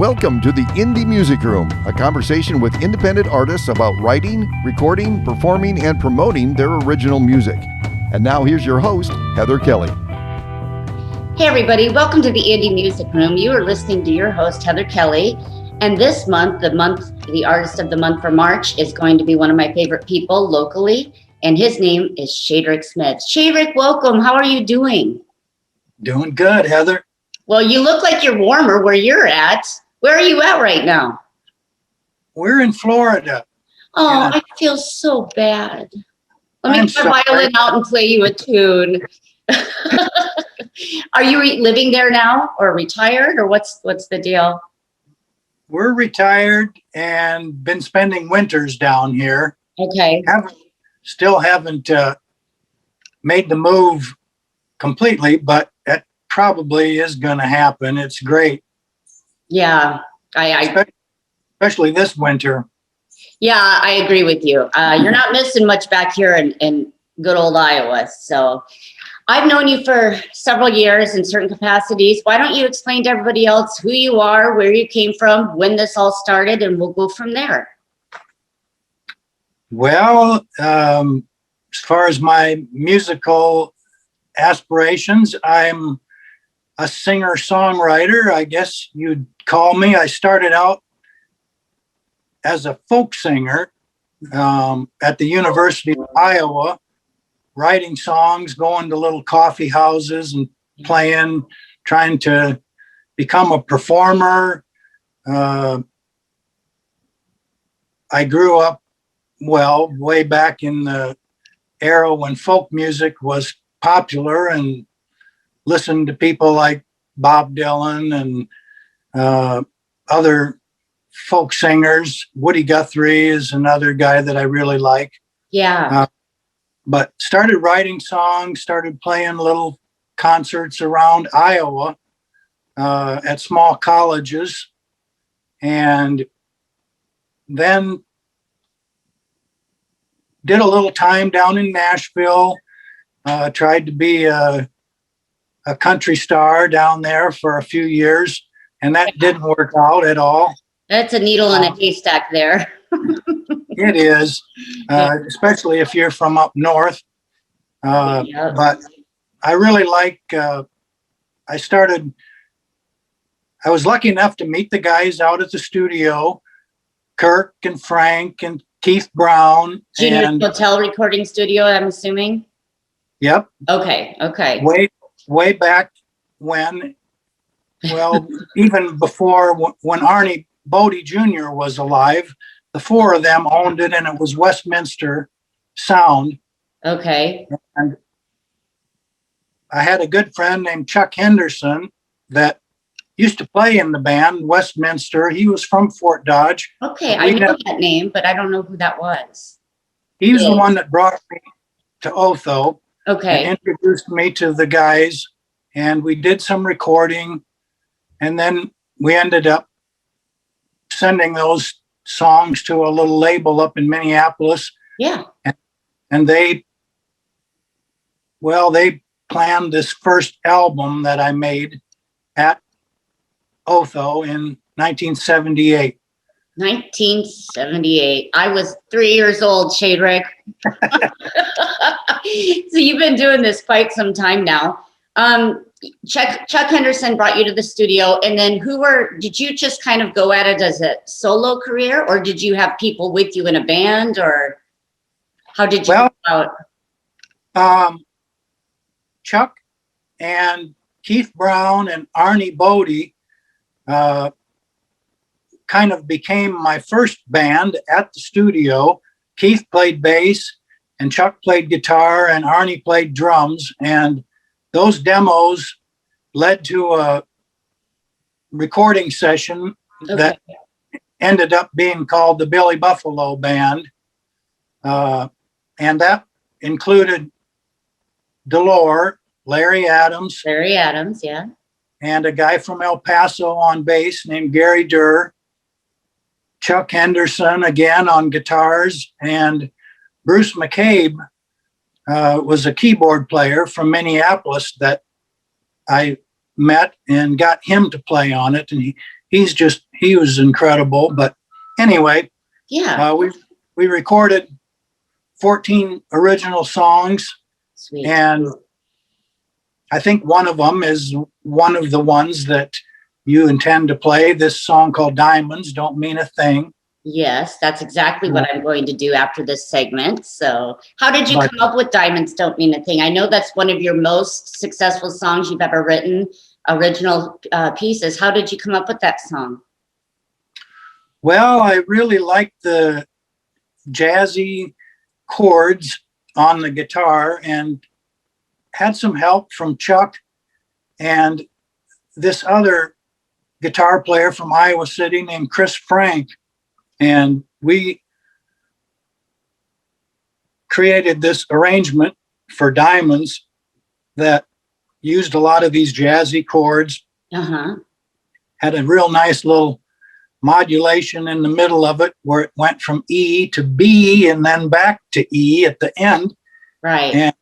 Welcome to the Indie Music Room, a conversation with independent artists about writing, recording, performing, and promoting their original music. And now here's your host, Heather Kelly. Hey everybody, welcome to the Indie Music Room. You are listening to your host, Heather Kelly. And this month, the artist of the month for March is going to be one of my favorite people locally. And his name is Shadric Smith. Shadric, welcome. How are you doing? Doing good, Heather. Well, you look like you're warmer where you're at. Where are you at right now? We're in Florida. Oh, I feel so bad. Let me get my violin out and play you a tune. Are you living there now or retired or what's the deal? We're retired and been spending winters down here. Okay. Still haven't made the move completely, but it probably is going to happen. It's great. Yeah, especially this winter. Yeah, I agree with you. You're not missing much back here in good old Iowa. So I've known you for several years in certain capacities. Why don't you explain to everybody else who you are, where you came from, when this all started, and we'll go from there. Well, as far as my musical aspirations, I'm a singer-songwriter, I guess you'd call me. I started out as a folk singer at the University of Iowa, writing songs, going to little coffee houses and playing, trying to become a performer. I grew up, way back in the era when folk music was popular and listened to people like Bob Dylan and other folk singers. Woody Guthrie is another guy that I really like. Yeah. But started writing songs, started playing little concerts around Iowa at small colleges, and then did a little time down in Nashville, tried to be a country star down there for a few years, and that didn't work out at all. That's a needle in a haystack there. It is, especially if you're from up north. But I really like, I was lucky enough to meet the guys out at the studio, Kirk and Frank and Keith Brown. Junior's Hotel recording studio, I'm assuming? Yep. Okay. Way back when, even before when Arnie Bodie Jr. was alive, the four of them owned it, and it was Westminster Sound. Okay. And I had a good friend named Chuck Henderson that used to play in the band Westminster. He was from Fort Dodge. Okay, I know that name, but I don't know who that was. He was the one that brought me to Otho. Okay. And introduced me to the guys, and we did some recording, and then we ended up sending those songs to a little label up in Minneapolis. Yeah. And they planned this first album that I made at Otho in 1978. 1978. I was 3 years old, Shadric. So you've been doing this quite some time now. Chuck Henderson brought you to the studio, and then did you just kind of go at it as a solo career, or did you have people with you in a band, or how did you go out? Chuck and Keith Brown and Arnie Bodie kind of became my first band at the studio. Keith played bass and Chuck played guitar and Arnie played drums, and those demos led to a recording session that ended up being called the Billy Buffalo Band. And that included Larry Adams, yeah. And a guy from El Paso on bass named Gary Durr, Chuck Henderson again on guitars, and Bruce McCabe was a keyboard player from Minneapolis that I met and got him to play on it. And he's he was incredible. But anyway, Yeah. We recorded 14 original songs, Sweet. and I think one of them is one of the ones that you intend to play. This song called Diamonds Don't Mean a Thing. Yes, that's exactly what I'm going to do after this segment. So how did you come up with Diamonds Don't Mean a Thing? I know that's one of your most successful songs you've ever written, original pieces. How did you come up with that song? Well, I really liked the jazzy chords on the guitar and had some help from Chuck and this other guitar player from Iowa City named Chris Frank. And we created this arrangement for Diamonds that used a lot of these jazzy chords, had a real nice little modulation in the middle of it where it went from E to B and then back to E at the end. Right. And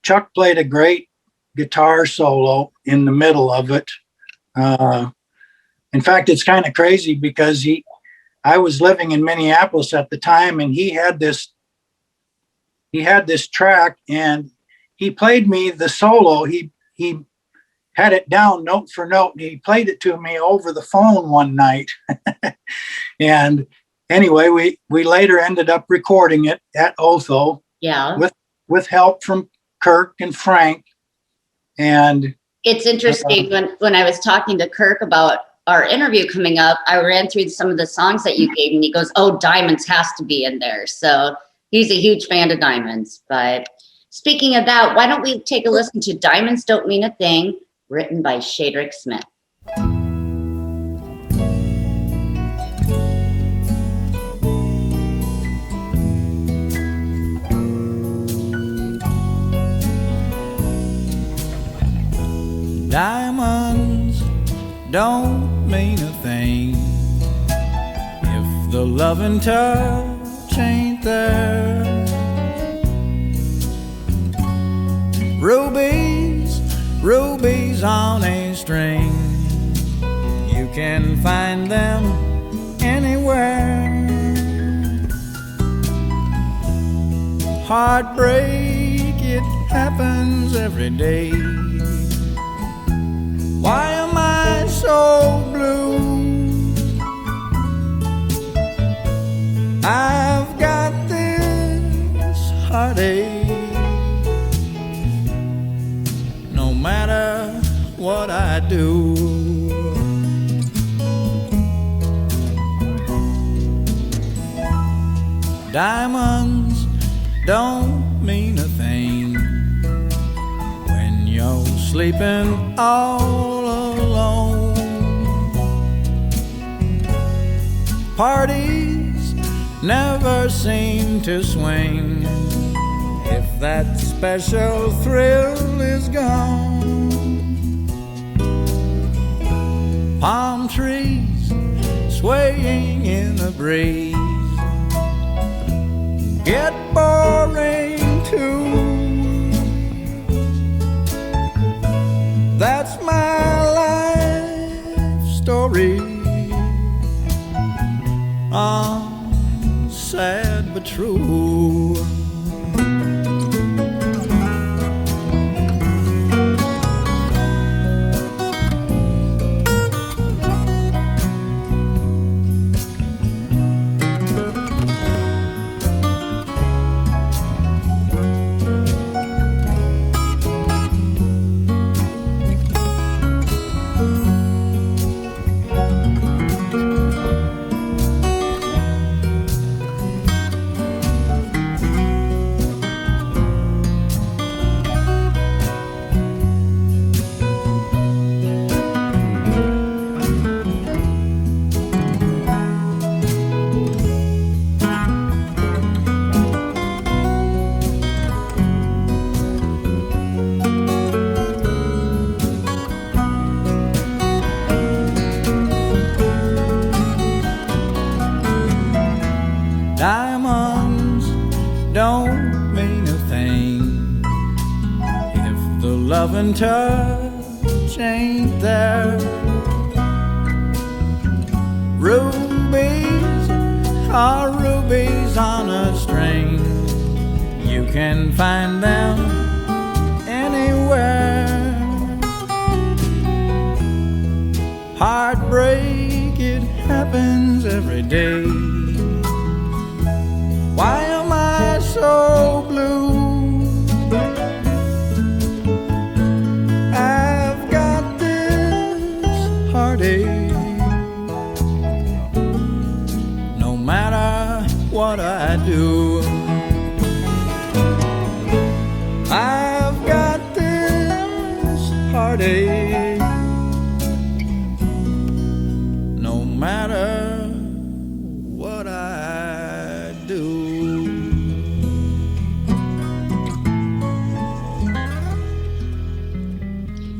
Chuck played a great guitar solo in the middle of it. In fact, it's kind of crazy because I was living in Minneapolis at the time, and he had this track, and he played me the solo. He had it down note for note, and he played it to me over the phone one night. And anyway, we later ended up recording it at Otho. Yeah. With help from Kirk and Frank. And it's interesting when I was talking to Kirk about our interview coming up, I ran through some of the songs that you gave, and he goes, "Oh, Diamonds has to be in there." So he's a huge fan of Diamonds. But speaking of that, why don't we take a listen to Diamonds Don't Mean a Thing, written by Shadric Smith. Diamonds don't mean a thing if the loving touch ain't there. Rubies, rubies on a string, you can find them anywhere. Heartbreak, it happens every day. Why am I so blue? I've got this heartache. No matter what I do, diamonds don't mean a thing when you're sleeping all alone. Parties never seem to swing if that special thrill is gone. Palm trees swaying in the breeze get boring too. That's my life story. Sad but true. Diamonds don't mean a thing if the love and touch ain't there. Rubies are rubies on a string. You can find them anywhere. Heartbreak, it happens every day. Why am I so blue? I've got this heartache. No matter what I do, I've got this heartache. No matter what I do.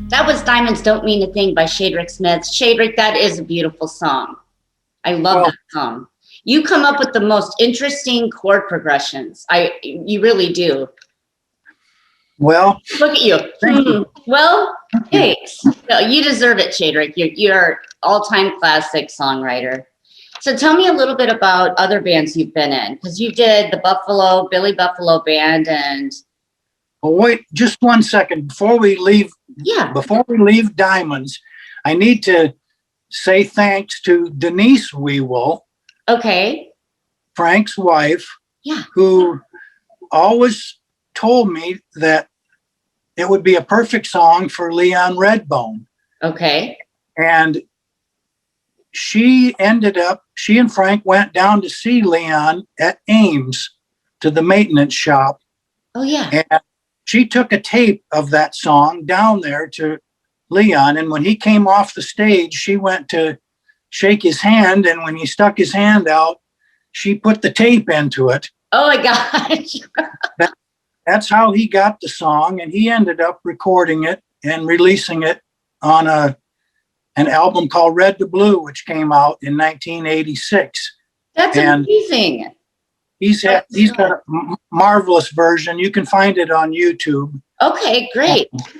That was Diamonds Don't Mean a Thing by Shadric Smith. Shadric, that is a beautiful song. I love that song. You come up with the most interesting chord progressions. You really do. Well, Look at you. thank you. Well, thanks. No, you deserve it, Shadric. You're all-time classic songwriter. So tell me a little bit about other bands you've been in, because you did the Billy Buffalo Band, and Well, wait just one second before we leave. yeah. Before we leave Diamonds, I need to say thanks to Denise Wewell, Okay. Frank's wife, Yeah. who always told me that it would be a perfect song for Leon Redbone. Okay. And she and Frank went down to see Leon at Ames to the maintenance shop. Oh, yeah. And she took a tape of that song down there to Leon. And when he came off the stage, she went to shake his hand. And when he stuck his hand out, she put the tape into it. Oh, my gosh. That's how he got the song. And he ended up recording it and releasing it on an album called Red to Blue, which came out in 1986. That's amazing. He's got a marvelous version. You can find it on YouTube. Okay, great. Let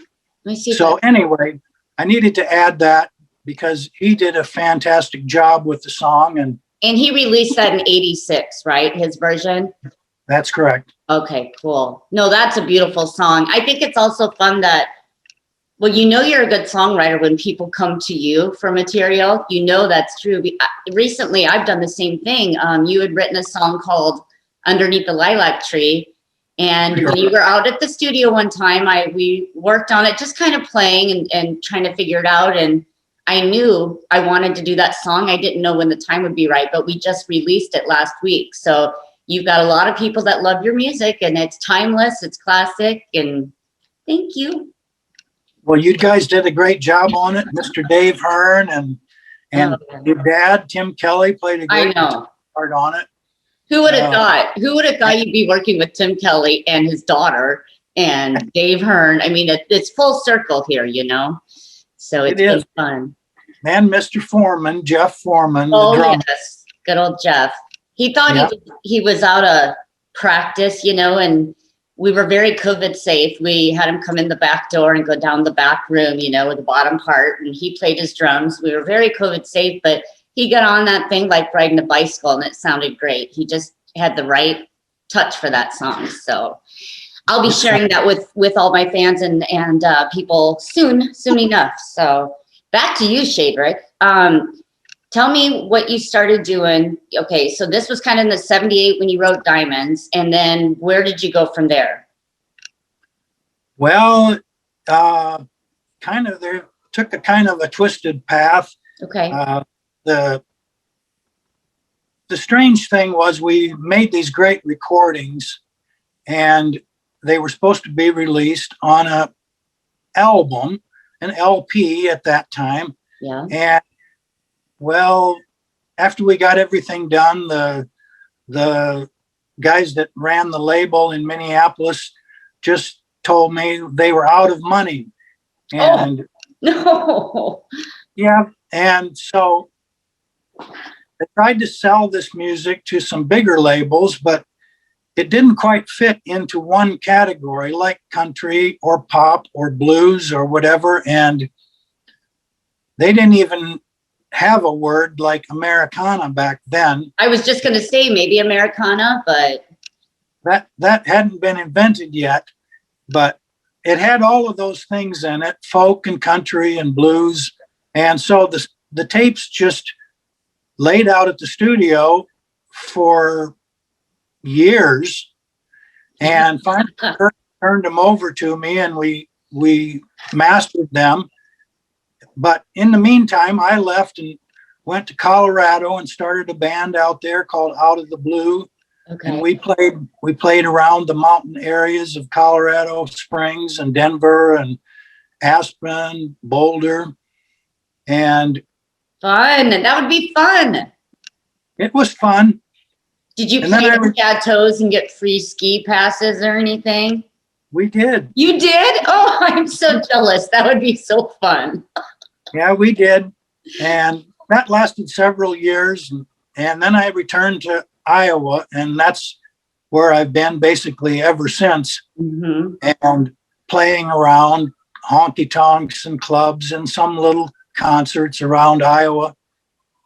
me see. So anyway, I needed to add that because he did a fantastic job with the song, and he released that in 86, right? His version? that's correct. Okay, cool. No, that's a beautiful song. I think it's also fun that, well, you know you're a good songwriter when people come to you for material. You know that's true. Recently, I've done the same thing. You had written a song called Underneath the Lilac Tree. And when you were out at the studio one time, we worked on it, just kind of playing and trying to figure it out. And I knew I wanted to do that song. I didn't know when the time would be right, but we just released it last week. So you've got a lot of people that love your music, and it's timeless, it's classic, and thank you. Well, you guys did a great job on it. Mr. Dave Hearn and your dad, Tim Kelly, played a great part on it. Who would have thought? Who would have thought you'd be working with Tim Kelly and his daughter and Dave Hearn? I mean, it's full circle here, you know? So it's been fun. And Mr. Foreman, Jeff Foreman, oh, the drummer. Yes. Good old Jeff. He thought he was out of practice, you know, and we were very COVID safe. We had him come in the back door and go down the back room, you know, with the bottom part, and he played his drums. We were very COVID safe, but he got on that thing like riding a bicycle, and it sounded great. He just had the right touch for that song. So I'll be sharing that with all my fans and people soon enough. So back to you, Shadric. Tell me what you started doing. Okay, so this was kind of in the 78 when you wrote Diamonds, and then where did you go from there? Well, took a kind of a twisted path. Okay. The strange thing was we made these great recordings, and they were supposed to be released on an LP at that time. Yeah. And well, after we got everything done, the guys that ran the label in Minneapolis just told me they were out of money. And no. Yeah. And so I tried to sell this music to some bigger labels, but it didn't quite fit into one category like country or pop or blues or whatever. And they didn't even have a word like Americana back then. I was just going to say maybe Americana, but That hadn't been invented yet, but it had all of those things in it, folk and country and blues. And so the tapes just laid out at the studio for years, and finally Kurt turned them over to me, and we mastered them. But in the meantime, I left and went to Colorado and started a band out there called Out of the Blue. okay. And we played around the mountain areas of Colorado Springs and Denver and Aspen, Boulder, and Fun. That would be fun. it was fun. Did you And play then I the chateaus and get free ski passes or anything? We did. You did? Oh, I'm so jealous. That would be so fun. Yeah, we did. And that lasted several years. And then I returned to Iowa, and that's where I've been basically ever since. Mm-hmm. And playing around honky tonks and clubs and some little concerts around Iowa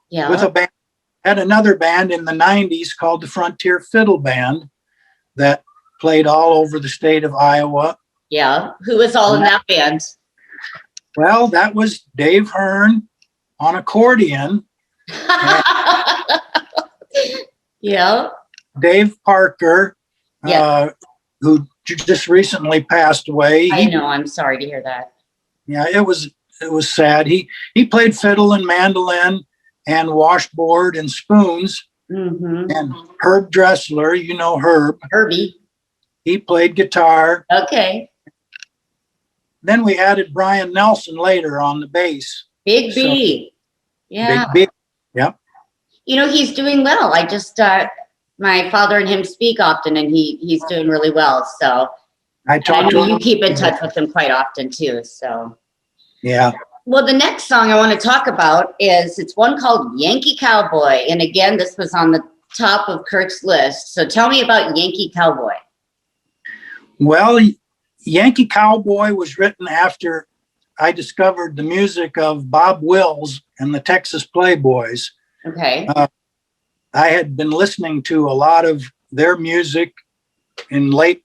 Yeah. with a band. Had another band in the 90s called the Frontier Fiddle Band that played all over the state of Iowa. Yeah. Who was all in that band? Well, that was Dave Hearn on accordion, Yeah. Dave Parker, Yeah. who just recently passed away. I know. I'm sorry to hear that. Yeah, it was sad. He played fiddle and mandolin and washboard and spoons. Mm-hmm. And Herb Dressler, you know Herb, Herbie. he played guitar. Okay. Then we added Brian Nelson later on the bass. Big B. Yeah. Big. Yep. You know, he's doing well. I just, my father and him speak often, and he's doing really well. So I I talked to know him. you keep in touch with him quite often too. So, Yeah. well, the next song I want to talk about it's one called Yankee Cowboy. And again, this was on the top of Kurt's list. So tell me about Yankee Cowboy. Well, Yankee Cowboy was written after I discovered the music of Bob Wills and the Texas Playboys. Okay. I had been listening to a lot of their music in late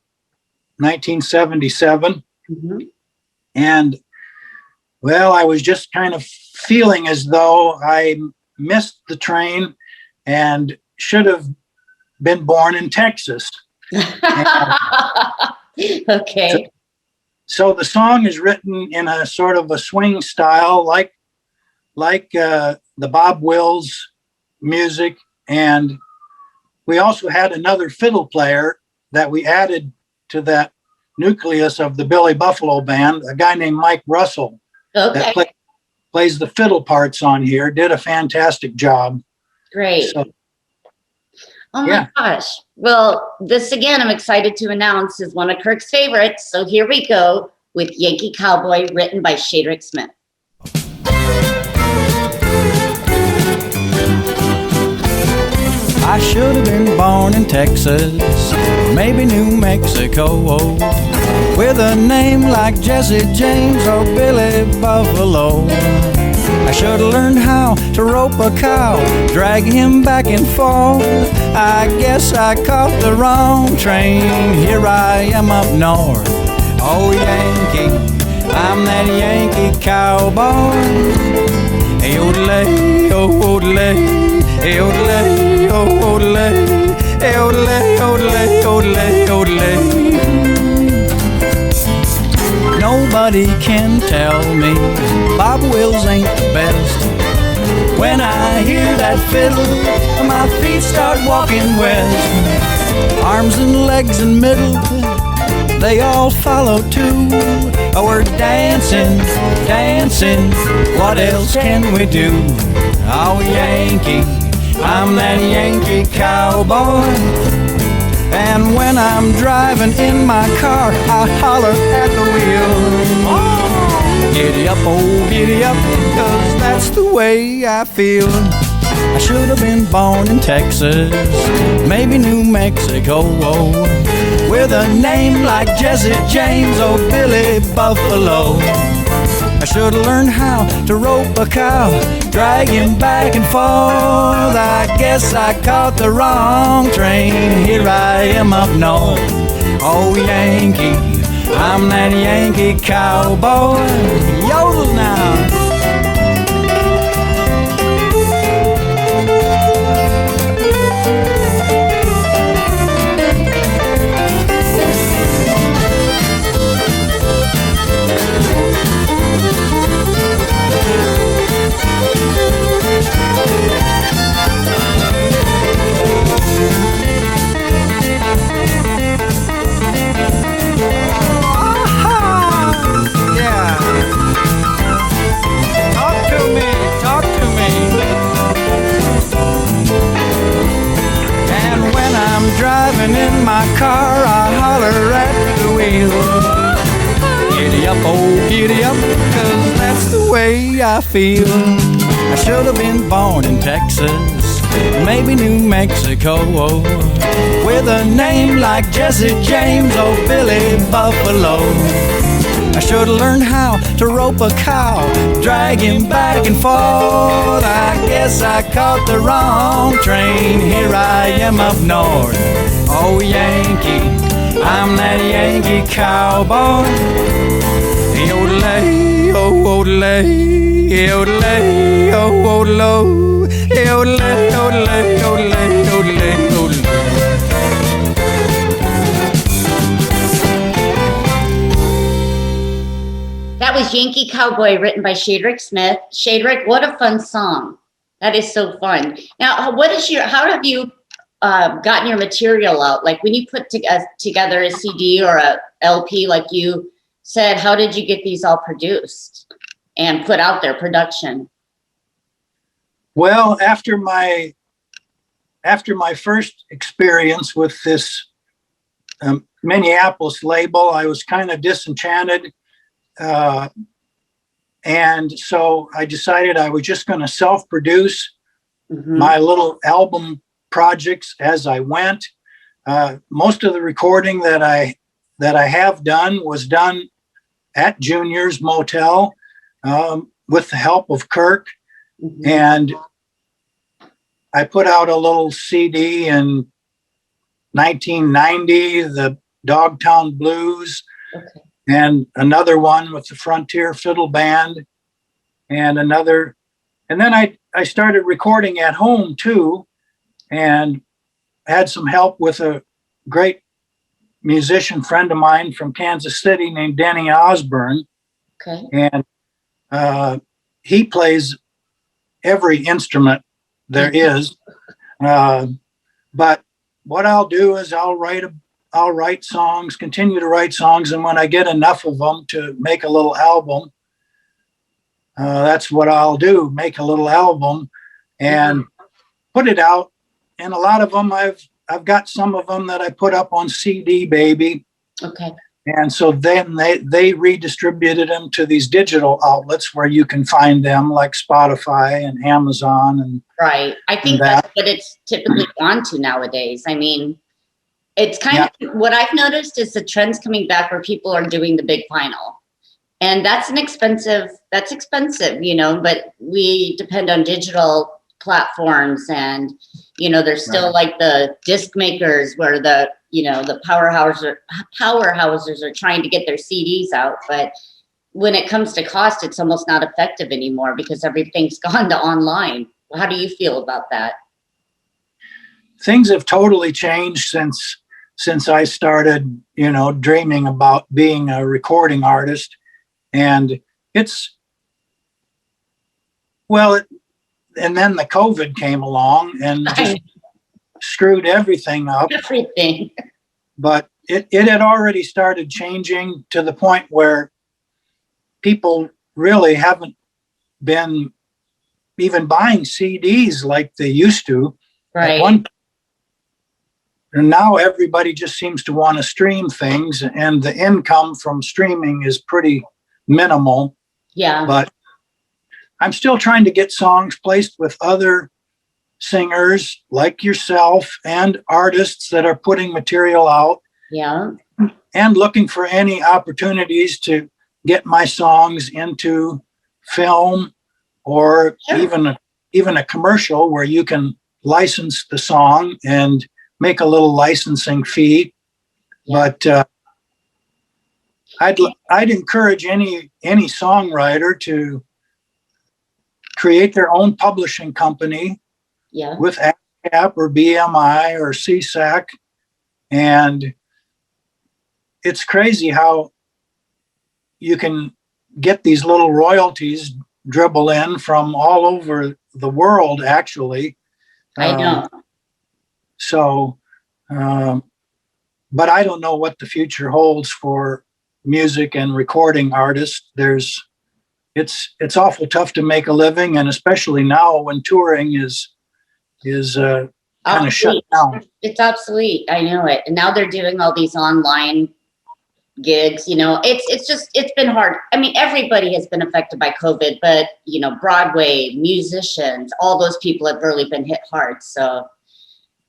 1977. Mm-hmm. And, well, I was just kind of feeling as though I missed the train and should have been born in Texas. Okay. So the song is written in a sort of a swing style, like the Bob Wills music. And we also had another fiddle player that we added to that nucleus of the Billy Buffalo Band, a guy named Mike Russell, Okay. that plays the fiddle parts on here, did a fantastic job. Great. So, Oh my yeah. gosh. Well, this again, I'm excited to announce is one of Kirk's favorites. So here we go with Yankee Cowboy, written by Shadric Smith. I should have been born in Texas, maybe New Mexico, with a name like Jesse James or Billy Buffalo. I should have learned how to rope a cow, drag him back and forth. I guess I caught the wrong train. Here I am up north. Oh, Yankee, I'm that Yankee cowboy. Hey, odelay, oh, odelay, hey, odelay, oh, odelay, hey, odelay, odelay, odelay, odelay. Nobody can tell me Bob Wills ain't the best. When I hear that fiddle, my feet start walking west. Arms and legs and middle, they all follow too. Oh, we're dancing, dancing, what else can we do? Oh, Yankee, I'm that Yankee cowboy. And when I'm driving in my car, I holler at the wheel. Oh, giddy up, oh, giddy up, 'cause that's the way I feel. I should have been born in Texas, maybe New Mexico, with a name like Jesse James or Billy Buffalo. I should have learned how to rope a cow, drag him back and forth. I guess I caught the wrong train. Here I am up north. Oh, Yankee, I'm that Yankee cowboy. Yodel now. Driving in my car, I holler at the wheel. Giddy up, oh giddy up, 'cause that's the way I feel. I should have been born in Texas, maybe New Mexico, with a name like Jesse James or Billy Buffalo. I should have learned how to rope a cow, drag him back and forth. I guess I caught the wrong train. Here I am up north. Oh, Yankee, I'm that Yankee cowboy. Yodelay, oh, odelay, yodelay, oh, odelo, yodelay, odelay, odelay, odelay, odelay. That was Yankee Cowboy, written by Shadric Smith. Shadric, what a fun song. That is so fun. Now, how have you gotten your material out? Like when you put together a CD or a LP, like you said, how did you get these all produced and put out there, production? Well, after my first experience with this Minneapolis label, I was kind of disenchanted. And so I decided I was just going to self-produce my little album projects as I went. Most of the recording that I have done was done at Junior's Motel with the help of Kirk. And I put out a little CD in 1990, the Dogtown Blues. Okay. And another one with the Frontier Fiddle Band, and another. And then I started recording at home too, and had some help with a great musician friend of mine from Kansas City named Denny Osborne. Okay. And he plays every instrument there is. But what I'll do is I'll write songs, continue to write songs, and when I get enough of them to make a little album, that's what I'll do, make a little album and put it out. And a lot of them, I've got some of them that I put up on CD Baby. Okay. And so then they redistributed them to these digital outlets where you can find them, like Spotify and Amazon. And right. I think that's what it's typically gone to nowadays. I mean, it's kind of what I've noticed is the trends coming back where people are doing the big vinyl, and that's expensive, but we depend on digital platforms, and, there's still like the disc makers where the powerhouses are trying to get their CDs out. But when it comes to cost, it's almost not effective anymore because everything's gone to online. How do you feel about that? Things have totally changed since I started, dreaming about being a recording artist. And and then the COVID came along and just screwed everything up. Everything. But it had already started changing to the point where people really haven't been even buying CDs like they used to. Right. And now everybody just seems to want to stream things, and the income from streaming is pretty minimal. Yeah. But I'm still trying to get songs placed with other singers like yourself and artists that are putting material out. Yeah. And looking for any opportunities to get my songs into film, or even a commercial where you can license the song and make a little licensing fee. But I'd encourage any songwriter to create their own publishing company with ASCAP or BMI or CSAC. And it's crazy how you can get these little royalties dribble in from all over the world, actually. I know. But I don't know what the future holds for music and recording artists. It's awful tough to make a living, and especially now when touring is kind of shut down. It's obsolete. I know it. And now they're doing all these online gigs. It's been hard. I mean, everybody has been affected by COVID, but Broadway, musicians, all those people have really been hit hard. So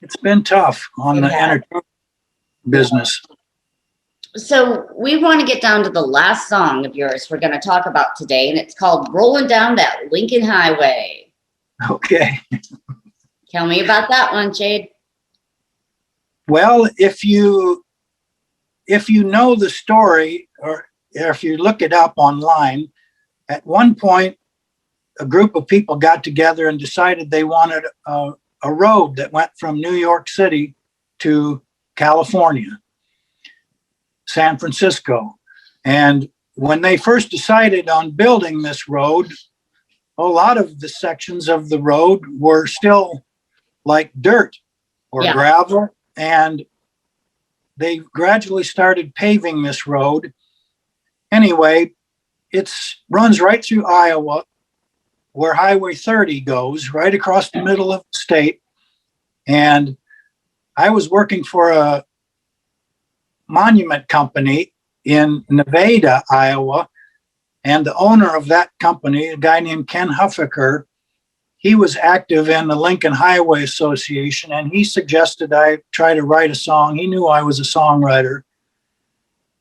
it's been tough on the entertainment business. So we want to get down to the last song of yours we're going to talk about today, and it's called Rollin' Down That Lincoln Highway. Okay. Tell me about that one, Jade. Well, if you know the story, or if you look it up online, at one point, a group of people got together and decided they wanted a road that went from New York City to California, San Francisco. And when they first decided on building this road, a lot of the sections of the road were still like dirt or gravel. And they gradually started paving this road. Anyway, it runs right through Iowa, where Highway 30 goes, right across the middle of the state. And I was working for a monument company in Nevada, Iowa, and the owner of that company, a guy named Ken Huffaker, he was active in the Lincoln Highway Association, and he suggested I try to write a song. He knew I was a songwriter.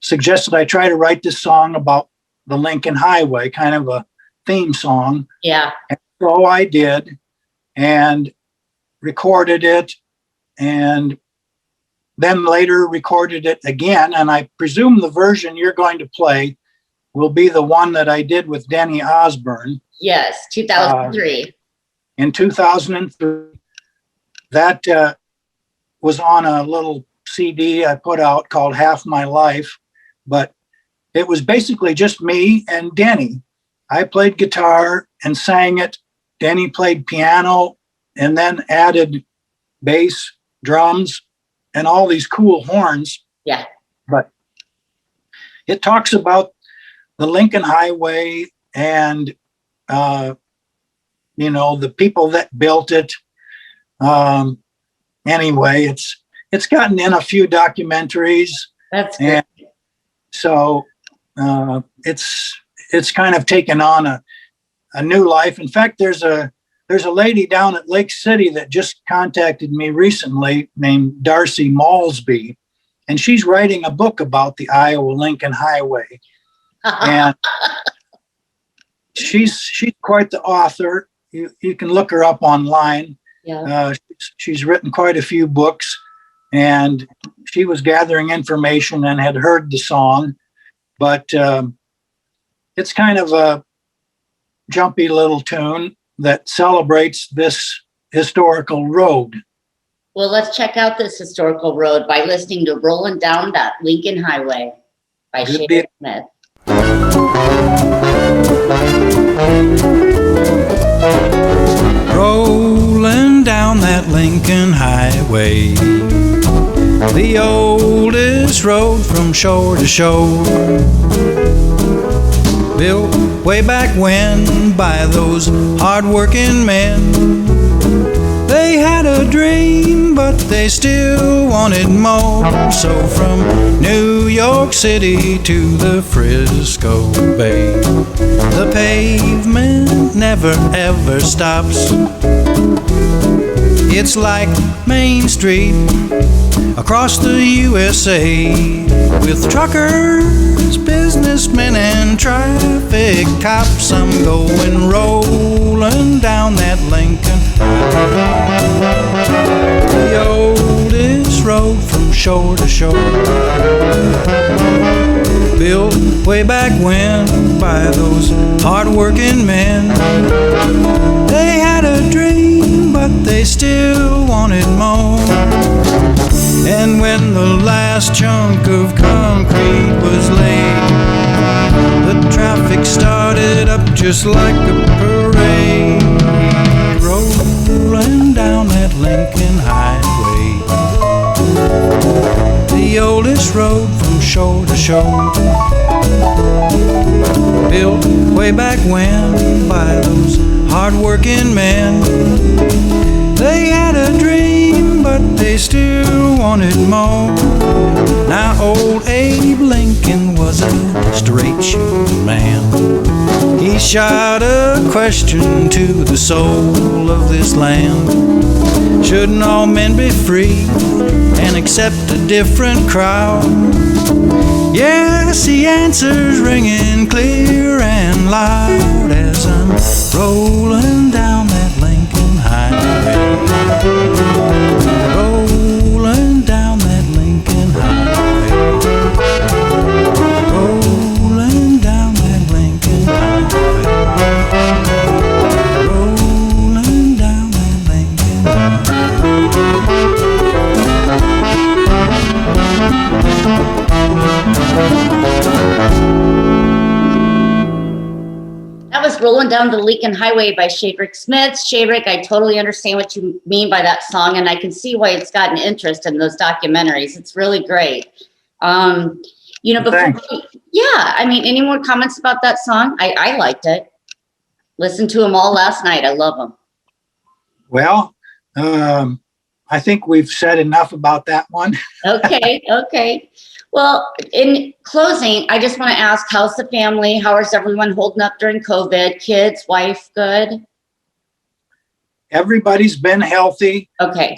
Suggested I try to write this song about the Lincoln Highway, kind of a theme song. Yeah. And so I did, and recorded it, and then later recorded it again. And I presume the version you're going to play will be the one that I did with Denny Osborne. Yes, 2003. In 2003, that was on a little CD I put out called Half My Life, but it was basically just me and Denny. I played guitar and sang it. Denny played piano and then added bass, drums, and all these cool horns. Yeah. But it talks about the Lincoln Highway and the people that built it. Anyway, it's gotten in a few documentaries. That's good. And so it's kind of taken on a new life. In fact, there's a lady down at Lake City that just contacted me recently named Darcy Malsby, and she's writing a book about the Iowa Lincoln Highway. And she's quite the author. You can look her up online. Yeah. She's written quite a few books, and she was gathering information and had heard the song, but it's kind of a jumpy little tune that celebrates this historical road. Well, let's check out this historical road by listening to Rollin' Down That Lincoln Highway by Shadric Smith. Rolling down that Lincoln Highway, the oldest road from shore to shore, built way back when by those hard-working men. They had a dream, but they still wanted more. So from New York City to the Frisco Bay, the pavement never ever stops. It's like Main Street across the USA, with truckers farmers, businessmen, and traffic cops. I'm going rolling down that Lincoln Highway, the oldest road from shore to shore, built way back when by those hard-working men. They had a dream, but they still wanted more. And when the last chunk of concrete was laid, the traffic started up just like a parade, rolling down that Lincoln Highway, the oldest road from shore to shore, built way back when by those hard-working men. They had a dream, but they still wanted more. Now old Abe Lincoln was a straight-shooting man. He shot a question to the soul of this land. Shouldn't all men be free and accept a different crowd? Yes, the answer's ringing clear and loud as I'm rolling down that Lincoln Highway, rolling down that Lincoln Highway, rolling down that Lincoln Highway, rolling down that Lincoln Highway. That was Rolling Down the Lincoln Highway by Shadric Smith. Shadric, I totally understand what you mean by that song, and I can see why it's gotten interest in those documentaries. It's really great. Any more comments about that song? I liked it. Listened to them all last night. I love them. Well, I think we've said enough about that one. Okay. Well, in closing, I just want to ask, how's the family? How is everyone holding up during COVID? Kids, wife, good? Everybody's been healthy. Okay.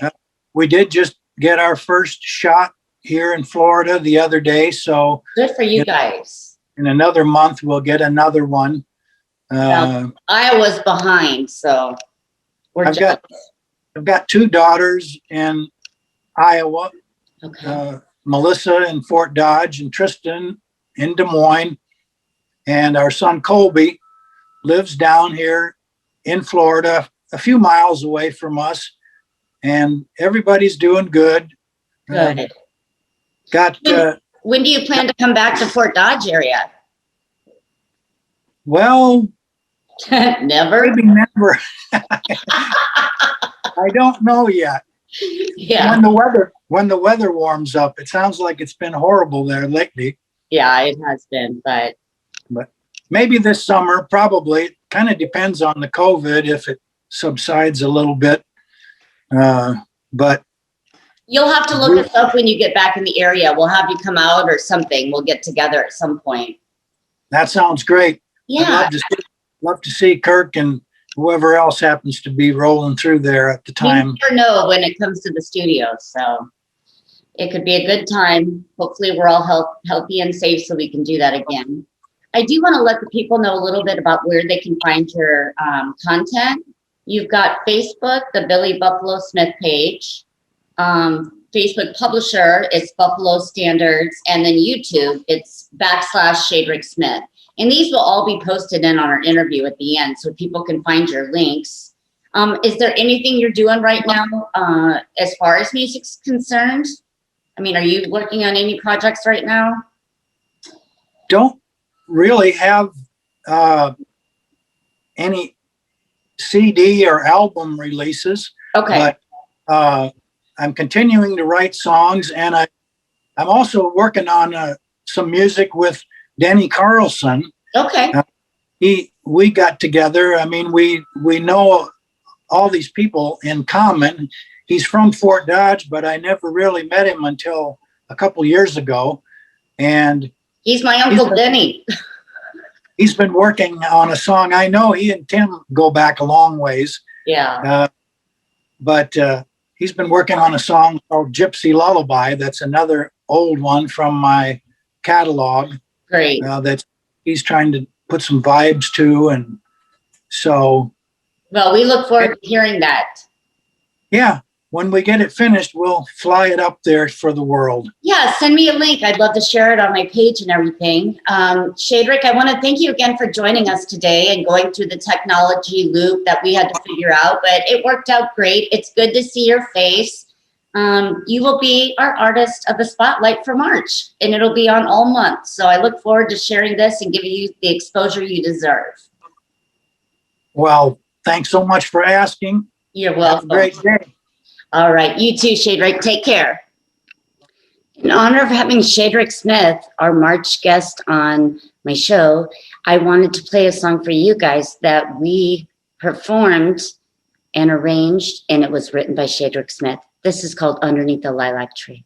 We did just get our first shot here in Florida the other day. So Good for you guys. in another month, we'll get another one. Iowa's behind, so we're jealous. I've got two daughters in Iowa. Okay. Melissa in Fort Dodge and Tristan in Des Moines. And our son Colby lives down here in Florida, a few miles away from us. And everybody's doing good. Good. When do you plan to come back to Fort Dodge area? Well, Never. maybe never. I don't know yet. Yeah. When the weather warms up, it sounds like it's been horrible there lately. Yeah, it has been, but Maybe this summer, probably. It kind of depends on the COVID if it subsides a little bit. But you'll have to look us up when you get back in the area. We'll have you come out or something. We'll get together at some point. that sounds great. Yeah. I'd love to see Kirk and whoever else happens to be rolling through there at the time. You never know when it comes to the studio, so it could be a good time. Hopefully we're all healthy and safe so we can do that again. I do want to let the people know a little bit about where they can find your content. You've got Facebook, the Billy Buffalo Smith page, Facebook publisher, it's Buffalo Standards, and then YouTube, it's /Shadric Smith. And these will all be posted in on our interview at the end so people can find your links. Is there anything you're doing right now as far as music's concerned? I mean, are you working on any projects right now? Don't really have any CD or album releases. Okay. But I'm continuing to write songs, and I'm also working on some music with Denny Carlson. Okay. We got together. I mean, we know all these people in common. He's from Fort Dodge, but I never really met him until a couple years ago. And he's my Uncle Denny. He's been working on a song. I know he and Tim go back a long ways. Yeah. But he's been working on a song called Gypsy Lullaby. That's another old one from my catalog. Great. that he's trying to put some vibes to. And so, Well, we look forward to hearing that. yeah, when we get it finished, we'll fly it up there for the world. Yeah, send me a link. I'd love to share it on my page and everything. Shadric, I want to thank you again for joining us today and going through the technology loop that we had to figure out, but it worked out great. It's good to see your face. You will be our artist of the spotlight for March, and it'll be on all month. So I look forward to sharing this and giving you the exposure you deserve. Well, thanks so much for asking. You're welcome. Have a great day. All right, you too, Shadric. Take care. In honor of having Shadric Smith, our March guest on my show, I wanted to play a song for you guys that we performed and arranged, and it was written by Shadric Smith. This is called Underneath the Lilac Tree.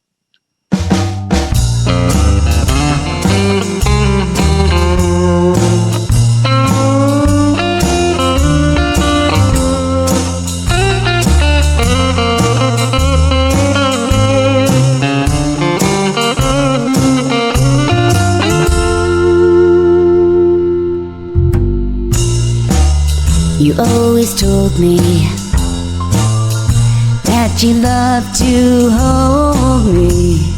You always told me that you love to hold me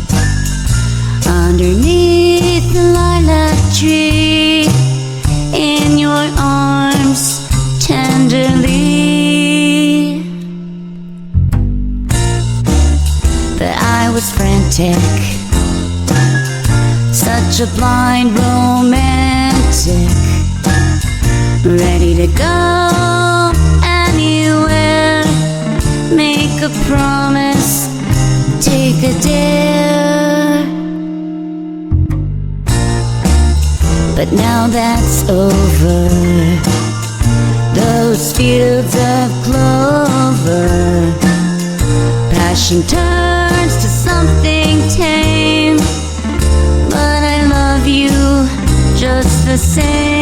underneath the lilac tree, in your arms tenderly. But I was frantic, such a blind romantic, ready to go anywhere, make a promise, take a dare. But now that's over, those fields of clover, passion turns to something tame, but I love you just the same.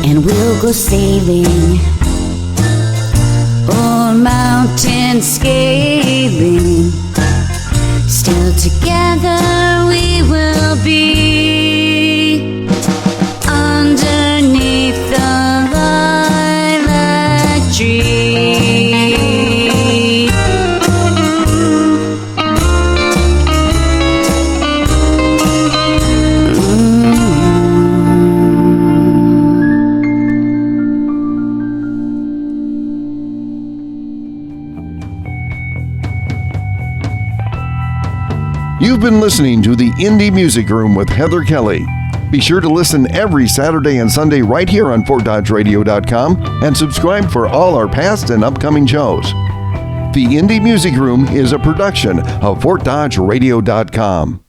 And we'll go sailing or mountain scaling, still together we will be underneath the lilac tree. You've been listening to the Indie Music Room with Heather Kelly. Be sure to listen every Saturday and Sunday right here on FortDodgeRadio.com and subscribe for all our past and upcoming shows. The Indie Music Room is a production of FortDodgeRadio.com.